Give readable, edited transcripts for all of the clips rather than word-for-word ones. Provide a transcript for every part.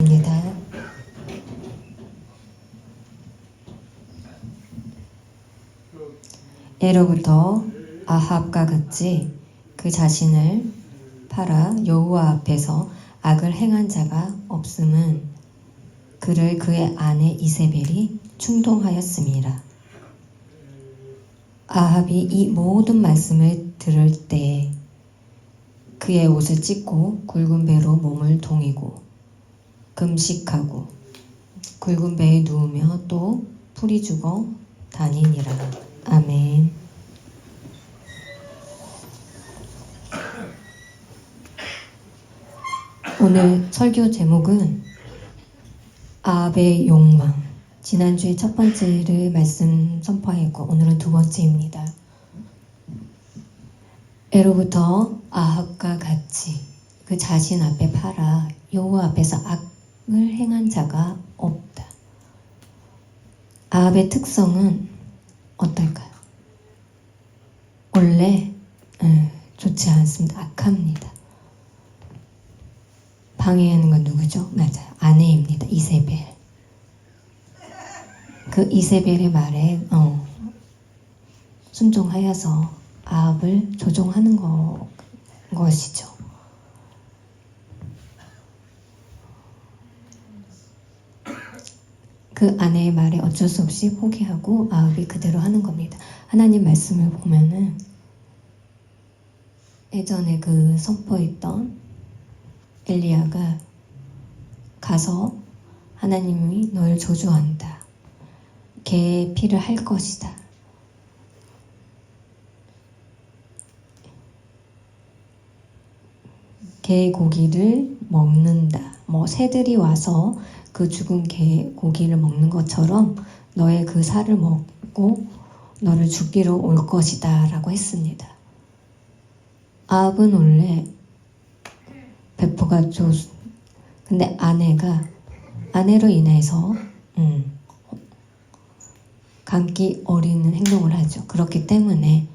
입니다. 예로부터 아합과 같이 그 자신을 팔아 여호와 앞에서 악을 행한 자가 없음은 그를 그의 아내 이세벨이 충동하였습니다. 아합이 이 모든 말씀을 들을 때 그의 옷을 찢고 굵은 배로 몸을 동이고 금식하고 굵은 배에 누우며 또 풀이 죽어 다니니라. 아멘. 오늘 설교 제목은 아합의 욕망. 지난주에 첫 번째를 말씀 선포했고 오늘은 두 번째입니다. 예로부터 아합과 같이 그 자신 앞에 팔아 여호와 앞에서 악을 행한 자가 없다. 아합의 특성은 어떨까요? 원래 좋지 않습니다. 악합니다. 방해하는 건 누구죠? 맞아요. 아내입니다. 이세벨. 그 이세벨의 말에 순종하여서 아합을 조종하는 것이죠. 그 아내의 말에 어쩔 수 없이 포기하고 아합이 그대로 하는 겁니다. 하나님 말씀을 보면은 예전에 그 선포했던 엘리야가 가서 하나님이 널 저주한다. 개의 피를 할 것이다. 개의 고기를 먹는다. 새들이 와서 그 죽은 개 고기를 먹는 것처럼 너의 그 살을 먹고 너를 죽이러 올 것이다 라고 했습니다. 아합은 원래 배포가 근데 아내로 인해서 감기 어리는 행동을 하죠. 그렇기 때문에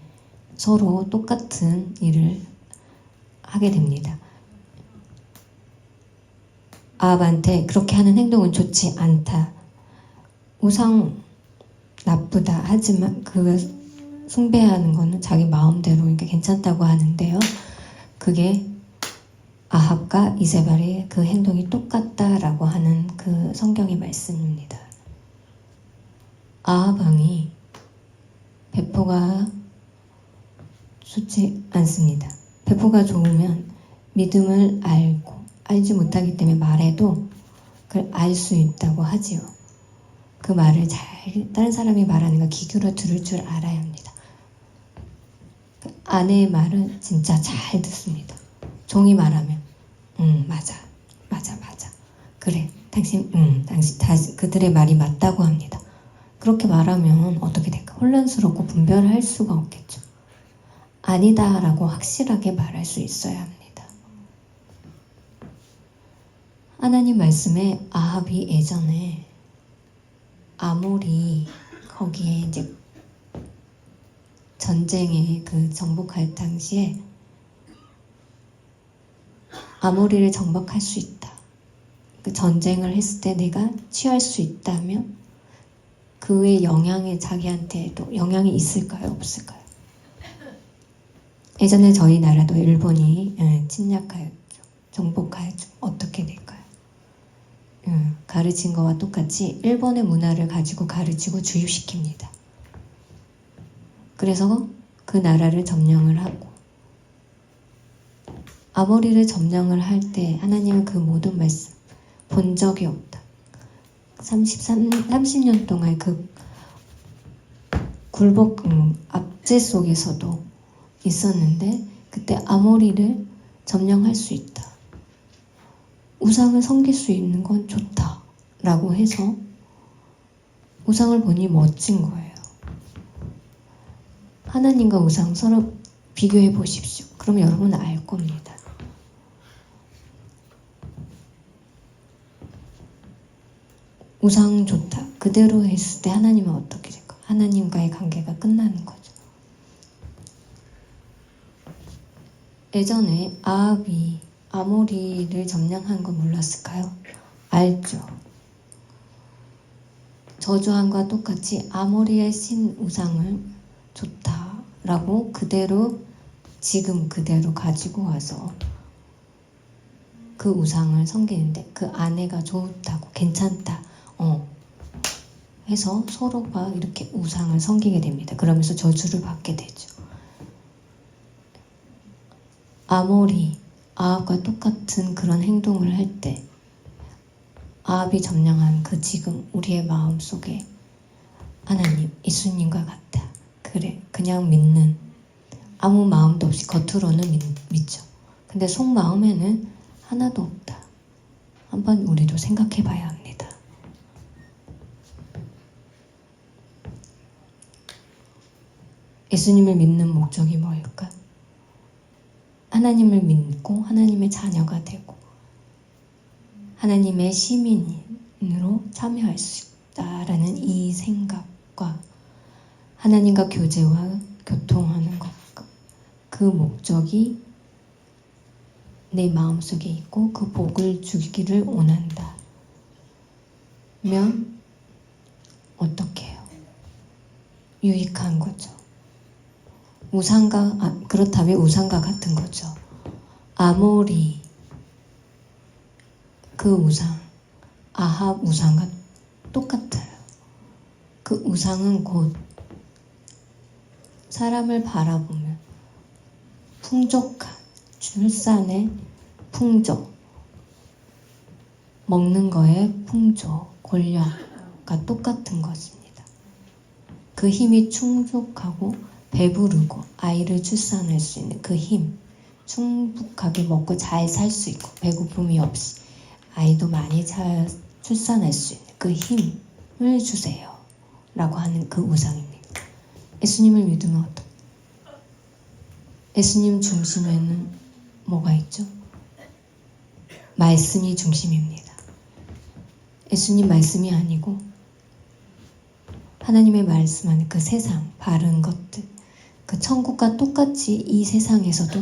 서로 똑같은 일을 하게 됩니다. 아합한테 그렇게 하는 행동은 좋지 않다. 우상 나쁘다. 하지만 그 숭배하는 거는 자기 마음대로 이렇게 괜찮다고 하는데요. 그게 아합과 이세벨의 그 행동이 똑같다라고 하는 그 성경의 말씀입니다. 아합 왕이 배포가 좋지 않습니다. 배포가 좋으면 믿음을 알지 못하기 때문에 말해도 그걸 알 수 있다고 하지요. 그 말을 다른 사람이 말하는 거 귀 기울여 들을 줄 알아야 합니다. 그 아내의 말은 진짜 잘 듣습니다. 종이 말하면 맞아. 그래, 당신 그들의 말이 맞다고 합니다. 그렇게 말하면 어떻게 될까? 혼란스럽고 분별할 수가 없겠죠. 아니다라고 확실하게 말할 수 있어야 합니다. 하나님 말씀에 아합이 예전에 아모리 거기에 이제 전쟁에 그 정복할 당시에 아모리를 정복할 수 있다. 그 전쟁을 했을 때 내가 취할 수 있다면 그의 영향이 자기한테도 영향이 있을까요? 없을까요? 예전에 저희 나라도 일본이 침략하였죠. 정복하였죠. 어떻게 될까요? 가르친 거와 똑같이 일본의 문화를 가지고 가르치고 주입시킵니다. 그래서 그 나라를 점령을 하고 아모리를 점령을 할 때 하나님은 그 모든 말씀 본 적이 없다. 30년 동안 그 굴복 압제 속에서도 있었는데 그때 아모리를 점령할 수 있다. 우상을 섬길 수 있는 건 좋다 라고 해서 우상을 보니 멋진 거예요. 하나님과 우상 서로 비교해 보십시오. 그럼 여러분은 알 겁니다. 우상 좋다. 그대로 했을 때 하나님은 어떻게 될까? 하나님과의 관계가 끝나는 거죠. 예전에 아합이 아모리를 점령한 건 몰랐을까요? 알죠. 저주함과 똑같이 아모리의 신 우상을 좋다라고 그대로 지금 그대로 가지고 와서 그 우상을 섬기는데 그 아내가 좋다고 괜찮다 해서 서로가 이렇게 우상을 섬기게 됩니다. 그러면서 저주를 받게 되죠. 아모리 아합과 똑같은 그런 행동을 할 때 아합이 점령한 그 지금 우리의 마음 속에 하나님 예수님과 같다. 그래 그냥 믿는 아무 마음도 없이 겉으로는 믿죠. 근데 속마음에는 하나도 없다. 한번 우리도 생각해 봐야 합니다. 예수님을 믿는 목적이 뭐일까? 하나님을 믿고 하나님의 자녀가 되고 하나님의 시민으로 참여할 수 있다라는 이 생각과 하나님과 교제와 교통하는 것, 그 목적이 내 마음속에 있고 그 복을 주기를 원한다. 면 어떻게 해요? 유익한 거죠. 그렇다면 우상과 같은 거죠. 아모리 그 우상, 아합 우상과 똑같아요. 그 우상은 곧 사람을 바라보면 풍족한 출산의 풍족, 먹는 거에 풍족, 권력과 똑같은 것입니다. 그 힘이 충족하고 배부르고 아이를 출산할 수 있는 그 힘, 충분하게 먹고 잘 살 수 있고 배고픔이 없이 아이도 많이 잘 출산할 수 있는 그 힘을 주세요 라고 하는 그 우상입니다. 예수님을 믿으면 어떡해요? 예수님 중심에는 뭐가 있죠? 말씀이 중심입니다. 예수님 말씀이 아니고 하나님의 말씀 안에 그 세상 바른 것들, 그 천국과 똑같이 이 세상에서도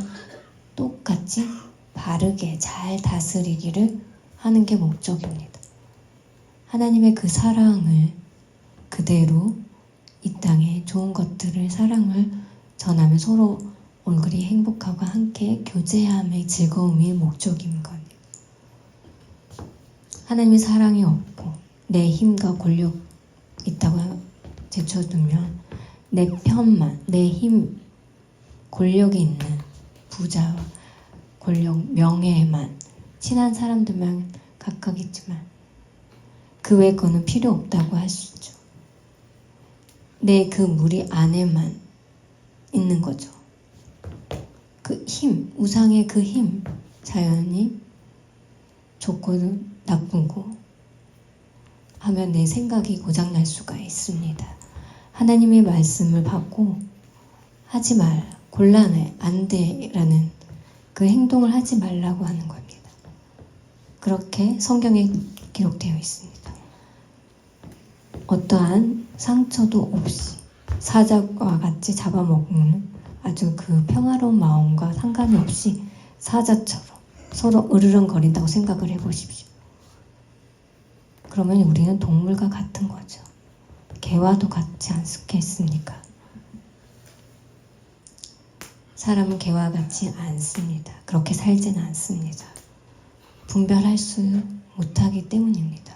똑같이 바르게 잘 다스리기를 하는 게 목적입니다. 하나님의 그 사랑을 그대로 이 땅에 좋은 것들을 사랑을 전하며 서로 얼굴이 행복하고 함께 교제함의 즐거움이 목적인 겁니다. 하나님의 사랑이 없고 내 힘과 권력 있다고 제쳐두면 내 편만, 내 힘, 권력이 있는 부자와 권력, 명예만 친한 사람들만 각각 있지만 그 외 거는 필요 없다고 할 수 있죠. 내 그 무리 안에만 있는 거죠. 그 힘, 우상의 그 힘, 자연히 좋고 나쁘고 하면 내 생각이 고장날 수가 있습니다. 하나님의 말씀을 받고 하지 말, 곤란해, 안 돼라는 그 행동을 하지 말라고 하는 겁니다. 그렇게 성경에 기록되어 있습니다. 어떠한 상처도 없이 사자와 같이 잡아먹는 아주 그 평화로운 마음과 상관이 없이 사자처럼 서로 으르렁거린다고 생각을 해보십시오. 그러면 우리는 동물과 같은 거죠. 개와도 같지 않겠습니까? 사람은 개와 같지 않습니다. 그렇게 살지는 않습니다. 분별할 수 못하기 때문입니다.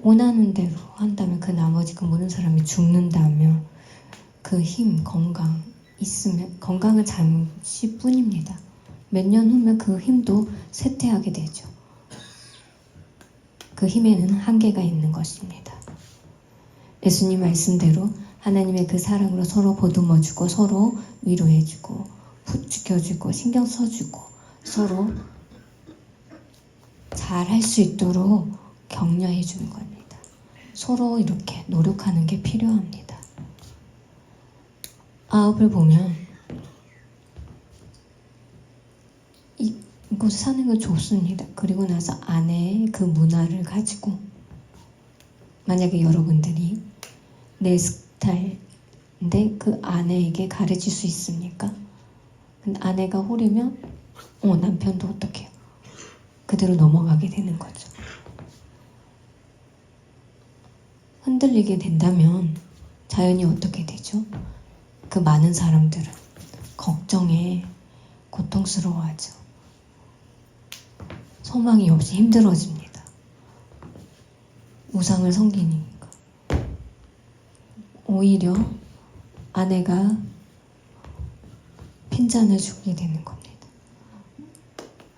원하는 대로 한다면 그 나머지 그 모든 사람이 죽는다면 그 힘, 건강 있으면 건강은 잠시뿐입니다. 몇 년 후면 그 힘도 쇠퇴하게 되죠. 그 힘에는 한계가 있는 것입니다. 예수님 말씀대로 하나님의 그 사랑으로 서로 보듬어주고 서로 위로해주고 지켜주고 신경 써주고 서로 잘할 수 있도록 격려해 주는 겁니다. 서로 이렇게 노력하는 게 필요합니다. 아합을 보면 이곳 사는 건 좋습니다. 그리고 나서 아내의 그 문화를 가지고 만약에 여러분들이 내 스타일인데 그 아내에게 가르칠 수 있습니까? 근데 아내가 호르면 남편도 어떡해요? 그대로 넘어가게 되는 거죠. 흔들리게 된다면 자연히 어떻게 되죠? 그 많은 사람들은 걱정에 고통스러워하죠. 소망이 없이 힘들어집니다. 우상을 섬기니까. 오히려 아내가 핀잔을 주게 되는 겁니다.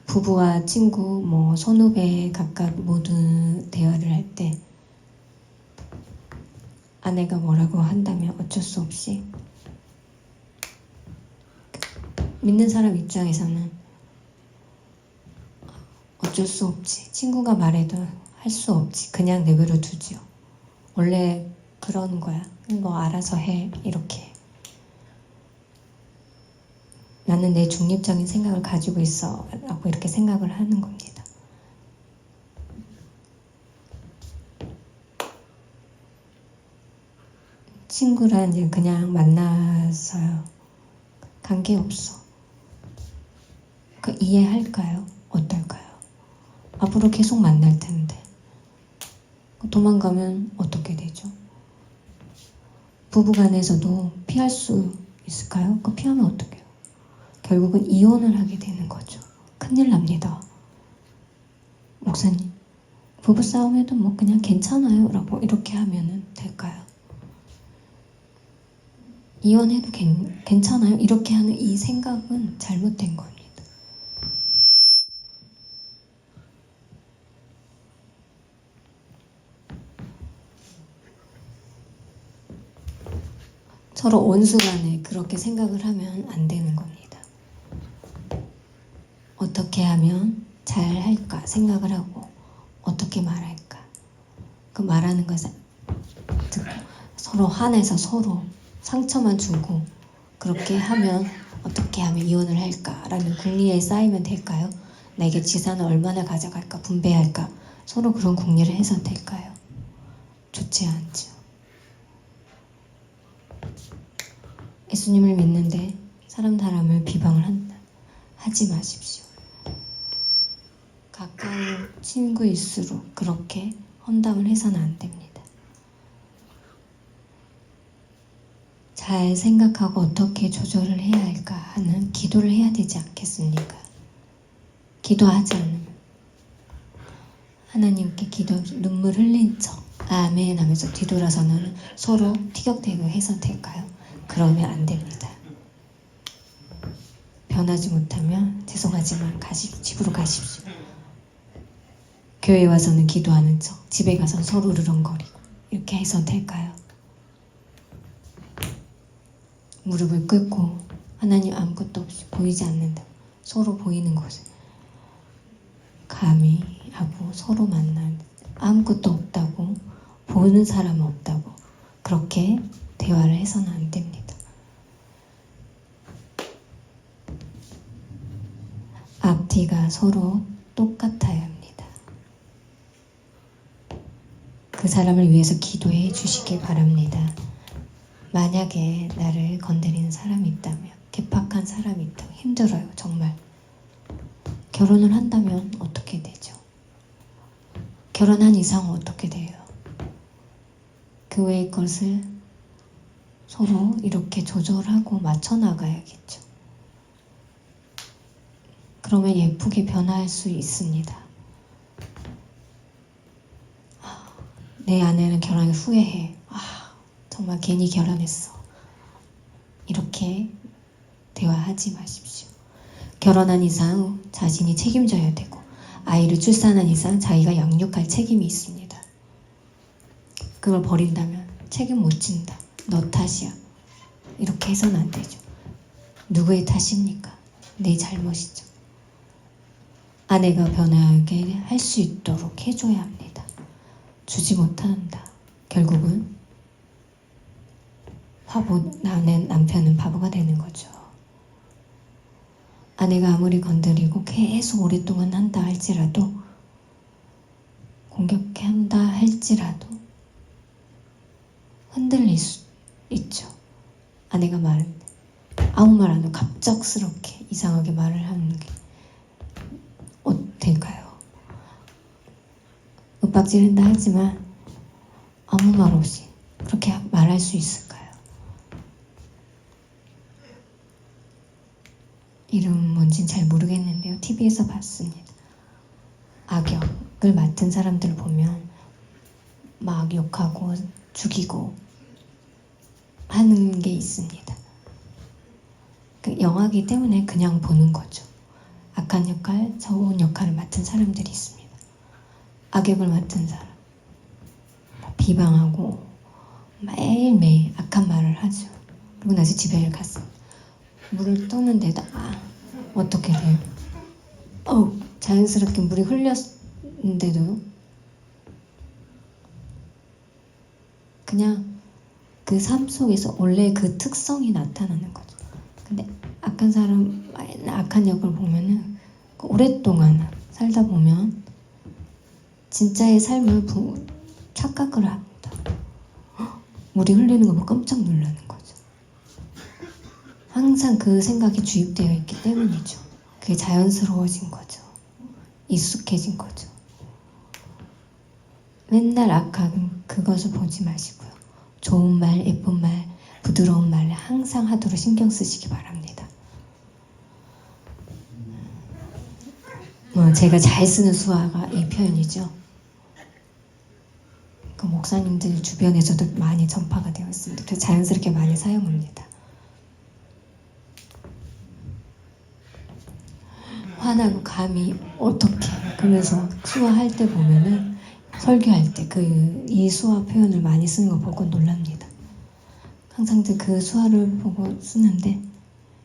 부부와 친구, 선후배 각각 모두 대화를 할 때 아내가 뭐라고 한다면 어쩔 수 없이 믿는 사람 입장에서는 어쩔 수 없지. 친구가 말해도 할 수 없지. 그냥 내버려 두지요. 원래 그런 거야. 너 알아서 해. 이렇게. 나는 내 중립적인 생각을 가지고 있어. 라고 이렇게 생각을 하는 겁니다. 친구란 이제 그냥 만나서요. 관계없어. 그 이해할까요? 어떨까요? 앞으로 계속 만날 텐데. 도망가면 어떻게 되죠? 부부간에서도 피할 수 있을까요? 그 피하면 어떡해요? 결국은 이혼을 하게 되는 거죠. 큰일 납니다. 목사님, 부부싸움에도 그냥 괜찮아요 라고 이렇게 하면 될까요? 이혼해도 괜찮아요? 이렇게 하는 이 생각은 잘못된 겁니다. 서로 원수간에 그렇게 생각을 하면 안 되는 겁니다. 어떻게 하면 잘 할까 생각을 하고 어떻게 말할까 그 말하는 것을 듣고 서로 화내서 서로 상처만 주고 그렇게 하면 어떻게 하면 이혼을 할까라는 궁리에 쌓이면 될까요? 나에게 재산을 얼마나 가져갈까 분배할까 서로 그런 궁리를 해서 될까요? 좋지 않죠. 예수님을 믿는데 사람을 비방을 한다. 하지 마십시오. 가까운 친구일수록 그렇게 험담을 해서는 안 됩니다. 잘 생각하고 어떻게 조절을 해야 할까 하는 기도를 해야 되지 않겠습니까? 기도하지 않으면 하나님께 눈물 흘린 척 아멘 하면서 뒤돌아서는 서로 티격태격 해서 될까요? 그러면 안 됩니다. 변하지 못하면 죄송하지만 집으로 가십시오. 교회 와서는 기도하는 척 집에 가서 서로 으르렁거리고 이렇게 해서 될까요? 무릎을 꿇고 하나님 아무것도 없이 보이지 않는다. 서로 보이는 곳에 감히 하고 서로 만난 아무것도 없다고 보는 사람 없다고 그렇게 대화를 해서는 안 됩니다. 앞뒤가 서로 똑같아야 합니다. 그 사람을 위해서 기도해 주시기 바랍니다. 만약에 나를 건드리는 사람이 있다면 개팍한 사람이 있다면 힘들어요. 정말. 결혼을 한다면 어떻게 되죠? 결혼한 이상은 어떻게 돼요? 그 외의 것을 서로 이렇게 조절하고 맞춰 나가야겠죠. 그러면 예쁘게 변화할 수 있습니다. 내 아내는 결혼을 후회해. 정말 괜히 결혼했어. 이렇게 대화하지 마십시오. 결혼한 이상 자신이 책임져야 되고 아이를 출산한 이상 자기가 양육할 책임이 있습니다. 그걸 버린다면 책임 못 진다. 너 탓이야. 이렇게 해서는 안 되죠. 누구의 탓입니까? 내 잘못이죠. 아내가 변하게 할 수 있도록 해줘야 합니다. 주지 못한다. 결국은 남편은 바보가 되는 거죠. 아내가 아무리 건드리고 계속 오랫동안 한다 할지라도 공격한다 할지라도 흔들릴 수 있죠. 아내가 아무 말 안 하고 갑작스럽게 이상하게 말을 하는 게 될까요? 윽박지른다 하지만 아무 말 없이 그렇게 말할 수 있을까요? 이름 뭔진 잘 모르겠는데요. TV에서 봤습니다. 악역을 맡은 사람들 보면 막 욕하고 죽이고 하는 게 있습니다. 그 영화기 때문에 그냥 보는 거죠. 악한 역할, 좋은 역할을 맡은 사람들이 있습니다. 악역을 맡은 사람, 비방하고 매일매일 악한 말을 하죠. 그리고 나서 집에 갔습니다. 물을 떠는데다 어떻게 돼요? 자연스럽게 물이 흘렸는데도 그냥 그 삶 속에서 원래 그 특성이 나타나는 거죠. 근데 악한 사람, 악한 역을 보면은 오랫동안 살다 보면 진짜의 삶을 착각을 합니다. 물이 흘리는 거 보고 깜짝 놀라는 거죠. 항상 그 생각이 주입되어 있기 때문이죠. 그게 자연스러워진 거죠. 익숙해진 거죠. 맨날 악한 그것을 보지 마시고요. 좋은 말, 예쁜 말, 부드러운 말을 항상 하도록 신경 쓰시기 바랍니다. 제가 잘 쓰는 수화가 이 표현이죠. 그 목사님들 주변에서도 많이 전파가 되어 있습니다. 그래서 자연스럽게 많이 사용합니다. 화나고 감히 어떻게 그러면서 수화할 때 보면은 설교할 때 이 수화 표현을 많이 쓰는 거 보고 놀랍니다. 항상 그 수화를 보고 쓰는데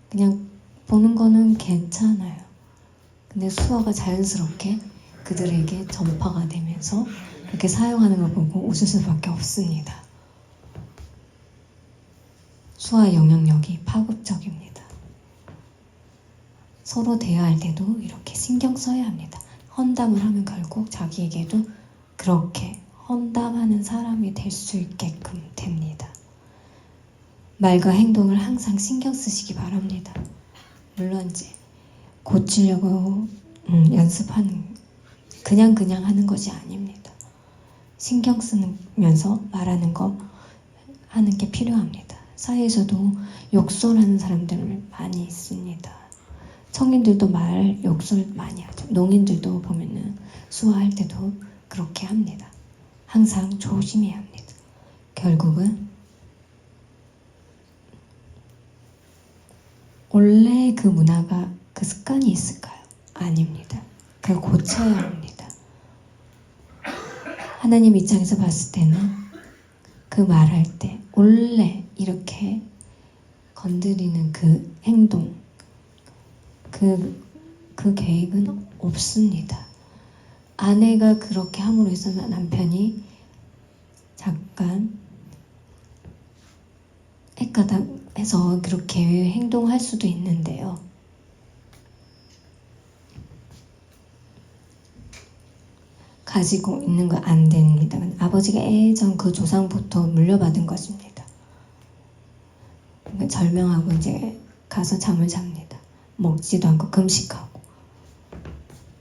그냥 보는 거는 괜찮아요. 근데 수화가 자연스럽게 그들에게 전파가 되면서 그렇게 사용하는 걸 보고 웃을 수밖에 없습니다. 수화의 영향력이 파급적입니다. 서로 대화할 때도 이렇게 신경 써야 합니다. 헌담을 하면 결국 자기에게도 그렇게 헌담하는 사람이 될 수 있게끔 됩니다. 말과 행동을 항상 신경 쓰시기 바랍니다. 물론 이제 고치려고 연습하는 그냥 하는 것이 아닙니다. 신경 쓰면서 말하는 거 하는 게 필요합니다. 사회에서도 욕설하는 사람들 많이 있습니다. 청인들도 욕설 많이 하죠. 농인들도 보면은 수화할 때도 그렇게 합니다. 항상 조심해야 합니다. 결국은 원래 그 문화가 그 습관이 있을까요? 아닙니다. 그걸 고쳐야 합니다. 하나님 입장에서 봤을 때는 그 말할 때 원래 이렇게 건드리는 그 행동, 그 계획은 없습니다. 아내가 그렇게 함으로 해서 남편이 잠깐 헷가닥해서 그렇게 행동할 수도 있는데요. 가지고 있는 거 안 됩니다. 아버지가 예전 그 조상부터 물려받은 것입니다. 절명하고 이제 가서 잠을 잡니다. 먹지도 않고 금식하고.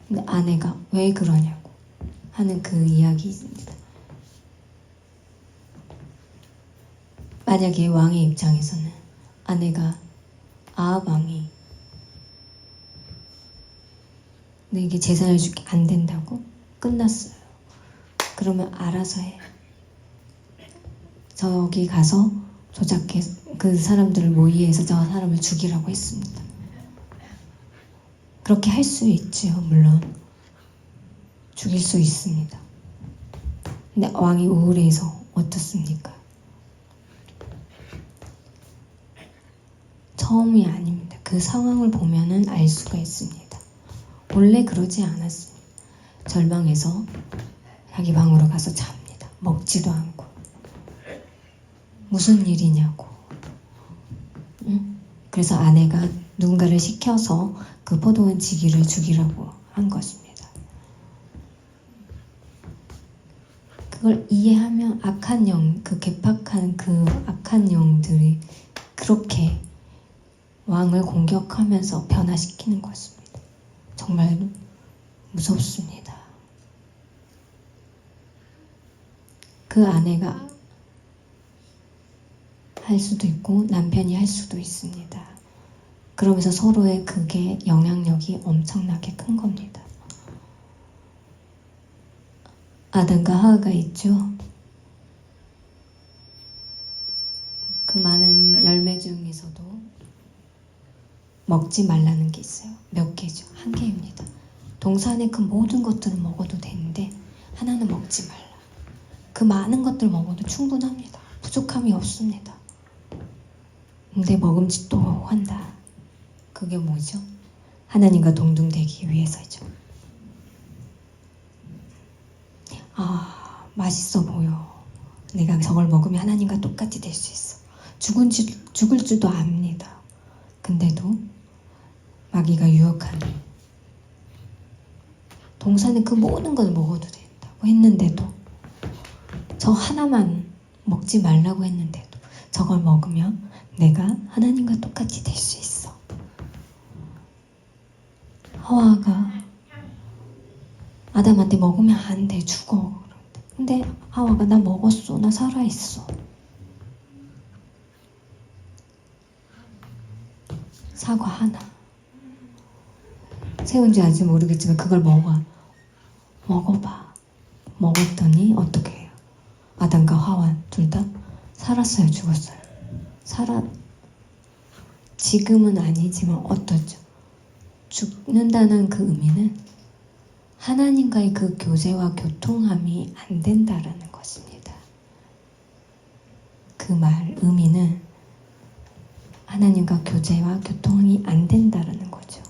근데 아내가 왜 그러냐고 하는 그 이야기입니다. 만약에 왕의 입장에서는 아내가 아합 왕이 너에게 재산을 주게 안 된다고 끝났어요. 그러면 알아서 해. 저기 가서 조작해 그 사람들을 모의해서 저 사람을 죽이라고 했습니다. 그렇게 할 수 있지요. 물론 죽일 수 있습니다. 근데 왕이 우울해서 어떻습니까? 처음이 아닙니다. 그 상황을 보면은 알 수가 있습니다. 원래 그러지 않았습니다. 절망해서 자기 방으로 가서 잡니다. 먹지도 않고. 무슨 일이냐고. 그래서 아내가 누군가를 시켜서 그 포도원 지기를 죽이라고 한 것입니다. 그걸 이해하면 악한 영, 그 괴팍한 그 악한 영들이 그렇게 왕을 공격하면서 변화시키는 것입니다. 정말 무섭습니다. 그 아내가 할 수도 있고 남편이 할 수도 있습니다. 그러면서 서로의 그게 영향력이 엄청나게 큰 겁니다. 아담과 하와가 있죠. 그 많은 열매 중에서도 먹지 말라는 게 있어요. 몇 개죠? 한 개입니다. 동산의 그 모든 것들은 먹어도 되는데 하나는 먹지 말라. 그 많은 것들 먹어도 충분합니다. 부족함이 없습니다. 근데 먹음직도 한다. 그게 뭐죠? 하나님과 동등되기 위해서죠. 아, 맛있어 보여. 내가 저걸 먹으면 하나님과 똑같이 될 수 있어. 죽을 줄도 압니다. 근데도 마귀가 유혹하는 동산의 그 모든 걸 먹어도 된다고 했는데도 저 하나만 먹지 말라고 했는데도 저걸 먹으면 내가 하나님과 똑같이 될 수 있어. 하와가 아담한테 먹으면 안 돼, 죽어. 근데 하와가 나 먹었어, 나 살아있어. 사과 하나. 새우인지 아직 모르겠지만 그걸 먹어봐. 먹었더니 어떻게 해요? 아담과 하와 둘 다 살았어요, 죽었어요? 지금은 아니지만 어떠죠? 죽는다는 그 의미는 하나님과의 그 교제와 교통함이 안 된다라는 것입니다. 그 말 의미는 하나님과 교제와 교통이 안 된다라는 거죠.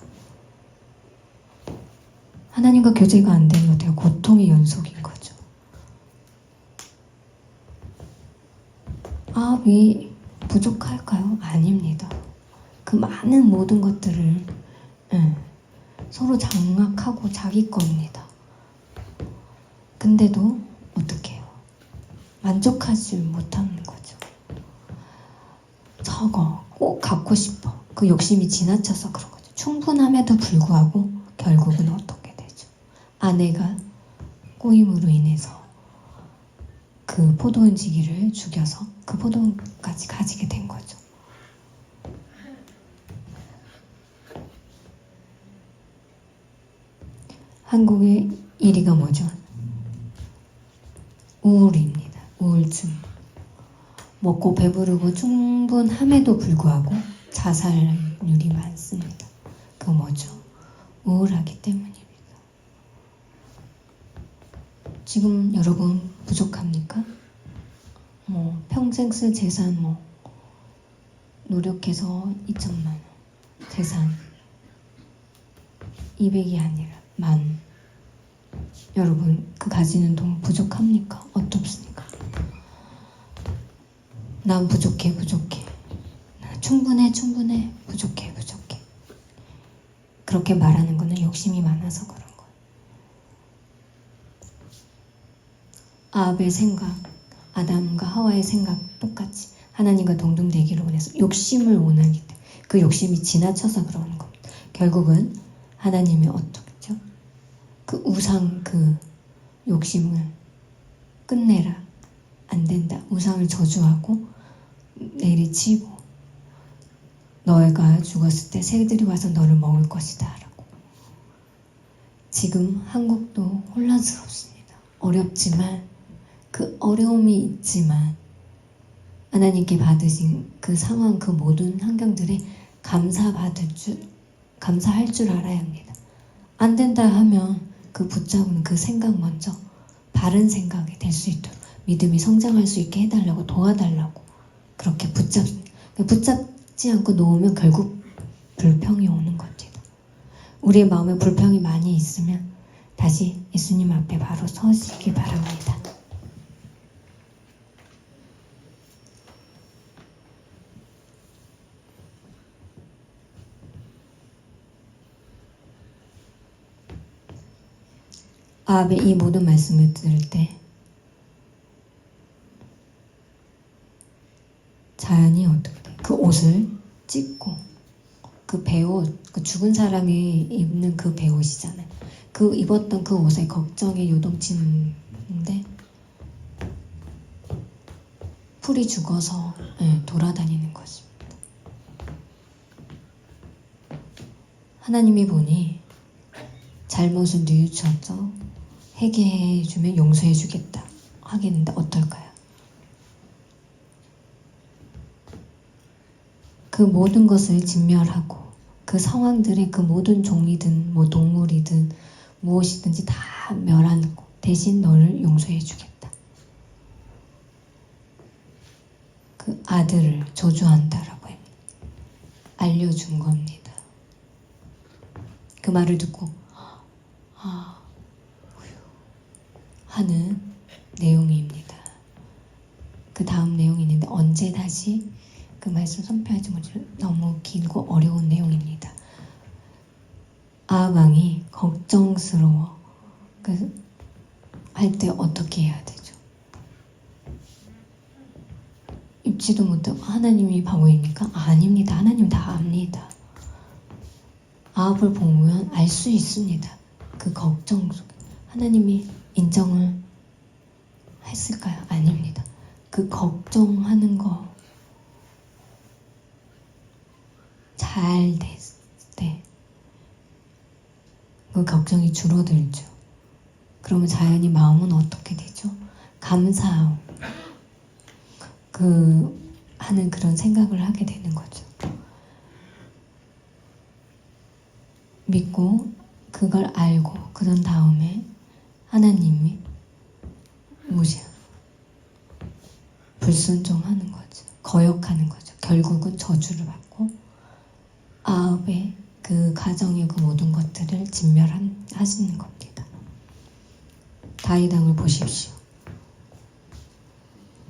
하나님과 교제가 안 되는 것도 고통의 연속인 거죠. 왜 부족할까요? 아닙니다. 그 많은 모든 것들을 서로 장악하고 자기 겁니다. 근데도 어떻게 해요? 만족하지 못하는 거죠. 저거 꼭 갖고 싶어. 그 욕심이 지나쳐서 그런 거죠. 충분함에도 불구하고 결국은 어떻게 되죠? 아내가 꼬임으로 인해서 그 포도원지기를 죽여서 그 포도원까지 가지게 된 거죠. 한국의 1위가 뭐죠? 우울입니다. 우울증. 먹고 배부르고 충분함에도 불구하고 자살률이 많습니다. 그 뭐죠? 우울하기 때문입니다. 지금 여러분 부족합니까? 평생 쓸 재산 노력해서 2천만 원 재산 200이 아니라 10,000. 여러분 그 가지는 돈 부족합니까? 어떻습니까? 난 부족해. 난 충분해. 부족해. 그렇게 말하는 거는 욕심이 많아서 그런 거예요. 아합의 생각, 아담과 하와의 생각 똑같이 하나님과 동등되기로 원해서 욕심을 원하기 때문에 그 욕심이 지나쳐서 그러는 겁니다. 결국은 하나님이 어떻겠죠? 그 우상 그 욕심을 끝내라. 안 된다. 우상을 저주하고 내리치고 너희가 죽었을 때 새들이 와서 너를 먹을 것이다 라고. 지금 한국도 혼란스럽습니다. 어렵지만 그 어려움이 있지만 하나님께 받으신 그 상황 그 모든 환경들에 감사할 줄 알아야 합니다. 안 된다 하면 그 붙잡은 그 생각 먼저 바른 생각이 될 수 있도록 믿음이 성장할 수 있게 해달라고 도와달라고 그렇게 붙잡지 않고 놓으면 결국 불평이 오는 겁니다. 우리의 마음에 불평이 많이 있으면 다시 예수님 앞에 바로 서시기 바랍니다. 아합의 이 모든 말씀을 들을 때 자연이 어떻게 돼? 그 옷을 찢고 그 배옷, 그 죽은 사람이 입는 그 배옷이잖아요. 그 입었던 그 옷에 걱정이 요동치는데 풀이 죽어서 돌아다니는 것입니다. 하나님이 보니 잘못을 뉘우쳐서 회개해주면 용서해주겠다 하겠는데 어떨까요? 그 모든 것을 진멸하고 그 상황들의 그 모든 종이든 뭐 동물이든 무엇이든지 다 멸하고 대신 너를 용서해주겠다. 그 아들을 저주한다라고 알려준 겁니다. 그 말을 듣고 하는 내용입니다. 그 다음 내용이 있는데 언제 다시 그 말씀 선포하지 못해서 너무 길고 어려운 내용입니다. 아합 왕이 걱정스러워 할 때 어떻게 해야 되죠? 입지도 못하고 하나님이 바보입니까? 아닙니다. 하나님 다 압니다. 아합을 보면 알 수 있습니다. 그 걱정 속에 하나님이 인정을 했을까요? 아닙니다. 그 걱정하는 거 잘 됐을 때 그 걱정이 줄어들죠. 그러면 자연히 마음은 어떻게 되죠? 감사하고 하는 그런 생각을 하게 되는 거죠. 믿고 그걸 알고 그런 다음에 하나님이 불순종하는 거죠. 거역하는 거죠. 결국은 저주를 받고 아합의 그 가정의 그 모든 것들을 진멸하시는 겁니다. 다윗 왕을 보십시오.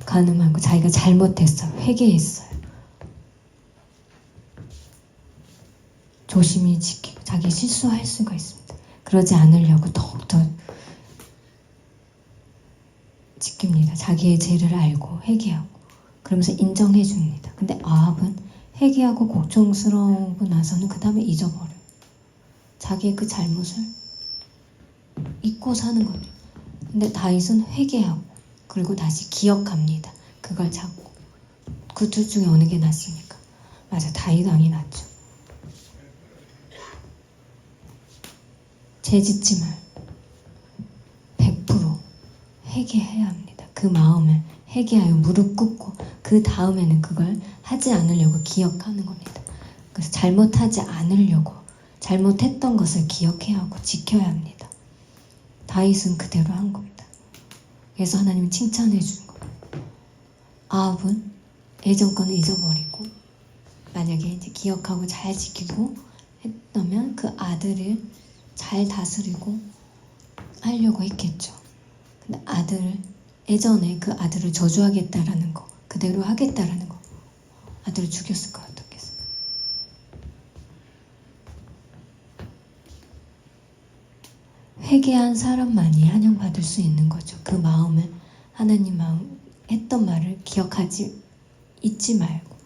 가늠하고 자기가 잘못했어요. 회개했어요. 조심히 지키고 자기 실수할 수가 있습니다. 그러지 않으려고 더욱더 지킵니다. 자기의 죄를 알고 회개하고 그러면서 인정해 줍니다. 근데 아합은 회개하고 걱정스러우고 나서는 그 다음에 잊어버려요. 자기의 그 잘못을 잊고 사는 겁니다. 근데 다윗은 회개하고 그리고 다시 기억합니다. 그걸 찾고 그 둘 중에 어느 게 낫습니까? 맞아, 다윗 왕이 낫죠. 죄 짓지 말 100% 회개해야 합니다. 그 마음을 회개하여 무릎 꿇고 그 다음에는 그걸 하지 않으려고 기억하는 겁니다. 그래서 잘못하지 않으려고 잘못했던 것을 기억해야 하고 지켜야 합니다. 다윗은 그대로 한 겁니다. 그래서 하나님은 칭찬해 주는 겁니다. 아합은 예전 거는 잊어버리고 만약에 이제 기억하고 잘 지키고 했다면 그 아들을 잘 다스리고 하려고 했겠죠. 근데 예전에 그 아들을 저주하겠다라는 거, 그대로 하겠다라는 거, 아들을 죽였을 거 어떻겠어요? 회개한 사람만이 환영받을 수 있는 거죠. 그 마음을 하나님 마음 했던 말을 잊지 말고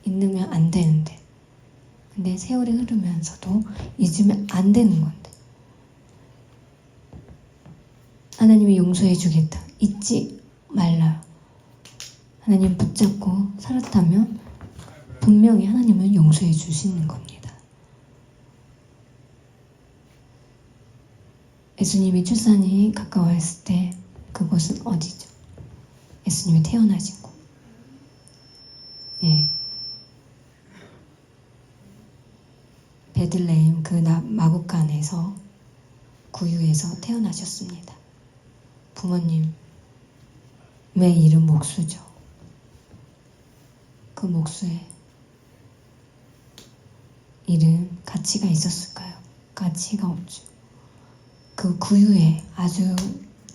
잊으면 안 되는데 근데 세월이 흐르면서도 잊으면 안 되는 건데 하나님이 용서해 주겠다. 잊지 말라. 하나님 붙잡고 살았다면 분명히 하나님은 용서해 주시는 겁니다. 예수님이 출산이 가까워했을 때 그곳은 어디죠? 예수님이 태어나신 곳. 베들레헴 그 마구간에서 구유에서 태어나셨습니다. 부모님의 이름 목수죠. 그 목수의 이름 가치가 있었을까요? 가치가 없죠. 그 구유에 아주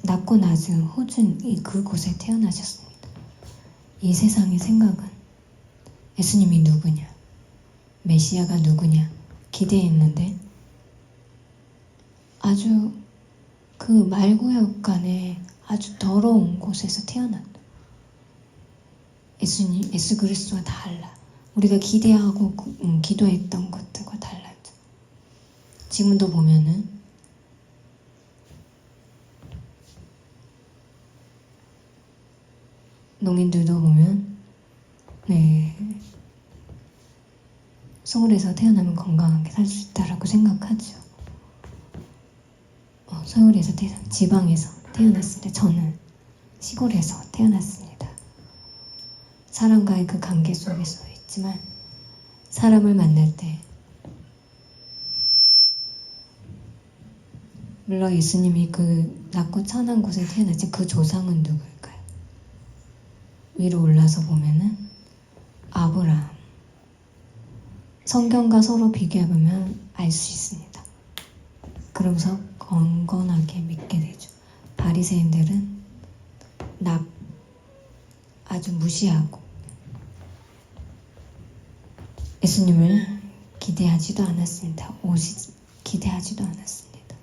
낮고 낮은 호준 그곳에 태어나셨습니다. 이 세상의 생각은 예수님이 누구냐, 메시아가 누구냐 기대했는데 아주 그 말구역간에 아주 더러운 곳에서 태어난다. 예수 그리스도와 달라. 우리가 기대하고 기도했던 것들과 달라져. 지금도 보면은 농인들도 보면 서울에서 태어나면 건강하게 살 수 있다라고 생각하죠. 서울에서 지방에서 태어났을 때 저는 시골에서 태어났습니다. 사람과의 그 관계 속에서 있지만 사람을 만날 때 물론 예수님이 그 낮고 천한 곳에 태어났지 그 조상은 누구일까요? 위로 올라서 보면은 아브라함. 성경과 서로 비교해보면 알 수 있습니다. 그러면서 건건하게 믿게 되죠. 바리새인들은 아주 무시하고 예수님을 기대하지도 않았습니다. 기대하지도 않았습니다.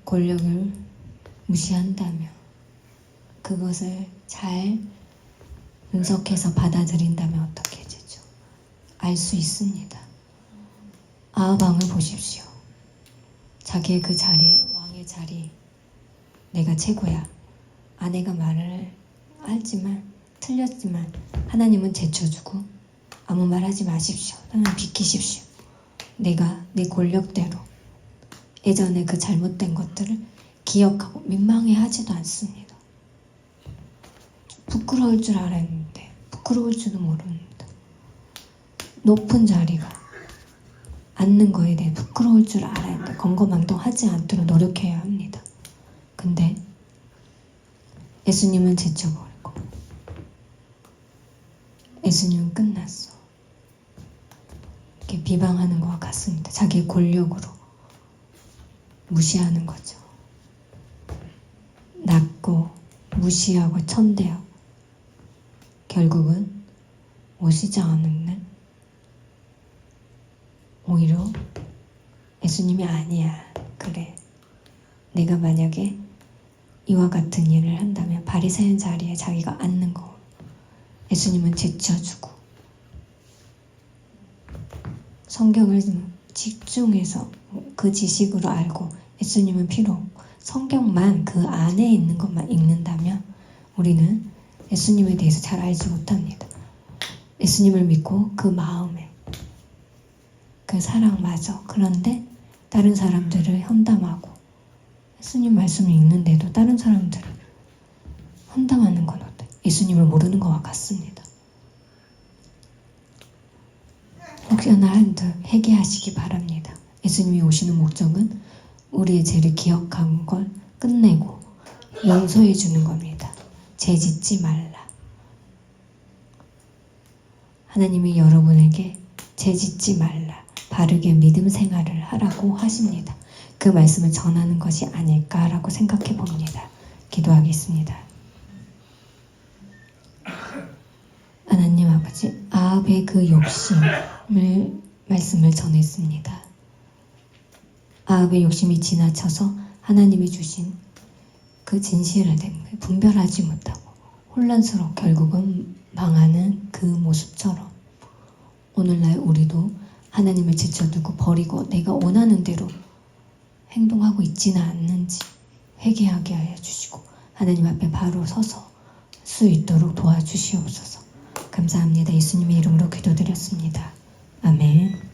권력을 무시한다면 그것을 잘 분석해서 받아들인다면 어떻게 되죠? 알 수 있습니다. 아하방을 보십시오. 자기의 그 자리에, 왕의 자리, 내가 최고야. 아내가 말을 하지만 틀렸지만 하나님은 제쳐주고 아무 말 하지 마십시오. 나는 비키십시오. 내가 내 권력대로 예전에 그 잘못된 것들을 기억하고 민망해하지도 않습니다. 부끄러울 줄 알았는데 부끄러울 줄도 모릅니다. 높은 자리가 앉는 거에 대해 부끄러울 줄 알았는데 건거망동하지 않도록 노력해야 합니다. 근데 예수님은 제쳐버리고 예수님은 끝났어. 이렇게 비방하는 것과 같습니다. 자기의 권력으로 무시하는 거죠. 낮고 무시하고 천대하고 결국은 오시지 않는 오히려 예수님이 아니야. 그래. 내가 만약에 이와 같은 일을 한다면 바리새인 자리에 자기가 앉는 거 예수님은 제쳐주고 성경을 집중해서 그 지식으로 알고 예수님은 필요 없고 성경만 그 안에 있는 것만 읽는다면 우리는 예수님에 대해서 잘 알지 못합니다. 예수님을 믿고 그 마음에 그 사랑마저 그런데 다른 사람들을 험담하고 예수님 말씀을 읽는데도 다른 사람들을 험담하는 건 어때? 예수님을 모르는 것과 같습니다. 혹시나 한들 회개하시기 바랍니다. 예수님이 오시는 목적은 우리의 죄를 기억한 걸 끝내고 용서해 주는 겁니다. 죄 짓지 말라. 하나님이 여러분에게 죄 짓지 말라. 바르게 믿음 생활을 하라고 하십니다. 그 말씀을 전하는 것이 아닐까라고 생각해 봅니다. 기도하겠습니다. 하나님 아버지, 아합의 그 욕심을 말씀을 전했습니다. 아합의 욕심이 지나쳐서 하나님이 주신 그 진실을 때문에 분별하지 못하고 혼란스러워 결국은 망하는 그 모습처럼 오늘날 우리도 하나님을 제쳐두고 버리고 내가 원하는 대로 행동하고 있지는 않는지 회개하게 하여 주시고 하나님 앞에 바로 서서 수 있도록 도와주시옵소서. 감사합니다. 예수님의 이름으로 기도드렸습니다. 아멘.